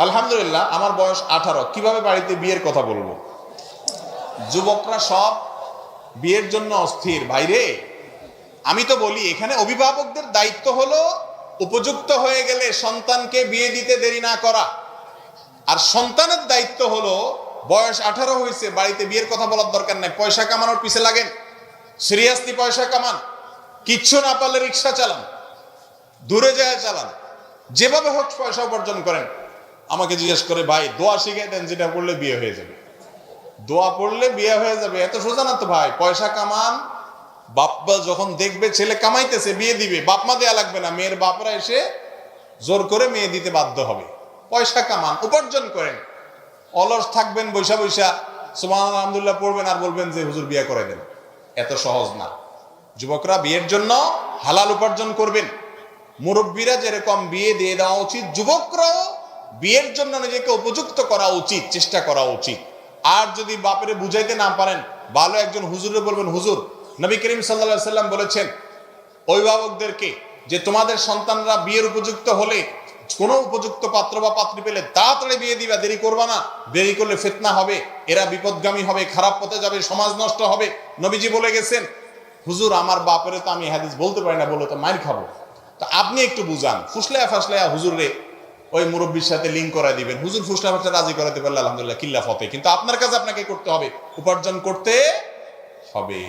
আলহামদুলিল্লাহ, আমার বয়স 18। কিভাবে বাড়িতে বিয়ের কথা বলবো? যুবকরা সব বিয়ের জন্য অস্থির। বাইরে আমি তো বলি, এখানে অভিভাবকদের দায়িত্ব হলো উপযুক্ত হয়ে গেলে সন্তানকে বিয়ে দিতে দেরি না করা। আর সন্তানের দায়িত্ব হলো বয়স 18 হয়েছে, বাড়িতে বিয়ের কথা বলার দরকার নাই। পয়সা কামানোর পিছে লাগেন, সিরিয়াসলি পয়সা কামান। কিচ্ছু না পারলে রিক্সা চালান, দূরে যায় চালান, যেভাবে হোক পয়সা উপার্জন করেন। আমাকে জিজ্ঞেস করে, ভাই দোয়া শিখে দেন যেটা পড়লে বিয়ে হয়ে যাবে। দোয়া পড়লে বিয়ে হয়ে যাবে এত সোজা না তো ভাই। পয়সা কামান, বাপ্পা যখন দেখবে ছেলে কামাইতেছে বিয়ে দিবে, বাপমা দেয়া লাগবে না, মেয়ের বাপরা এসে জোর করে মেয়ে দিতে বাধ্য হবে। পয়সা কামান, উপার্জন করেন। অলস থাকবেন বৈশা বৈশা সুবহানাল্লাহ আলহামদুলিল্লাহ পড়বেন আর বলবেন যে হুজুর বিয়ে করে দেন, এত সহজ না। যুবকরা বিয়ের জন্য হালাল উপার্জন করবেন। মুরব্বীরা যেরকম বিয়ে দিয়ে দেওয়া উচিত, যুবকরাও বিয়ের জন্য নিজেকে উপযুক্ত করা উচিত, চেষ্টা করা উচিত। আর যদি বাপেরে বুঝাইতে না পারেন, ভালো একজন হুজুরে বলবেন, হুজুর নবী করিম সাল্লাল্লাহু আলাইহি সাল্লাম বলেছেন অভিভাবকদেরকে যে তোমাদের সন্তানরা বিয়ের উপযুক্ত হলে, কোনো উপযুক্ত পাত্র বা পাত্রী পেলে তাড়াতাড়ি বিয়ে দিবা, দেরি করবা না। দেরি করলে ফিতনা হবে, এরা বিপদগামী হবে, খারাপ পথে যাবে, সমাজ নষ্ট হবে। নবীজি বলে গেছেন। হুজুর আমার বাপেরে তো আমি হাদিস বলতে পারি না, বলে তো মাইর খাবো। তো আপনি একটু বুঝান, ফুসলায়া ফাসলায়া হুজুরে ওই মুরব্বীর সাথে লিঙ্ক করাই দিবেন। হুজুর ফুসলা ফাসলা রাজি করাতে পারলে আলহামদুলিল্লাহ কিল্লা ফতে। কিন্তু আপনার কাছে আপনাকে করতে হবে, উপার্জন করতে হবে।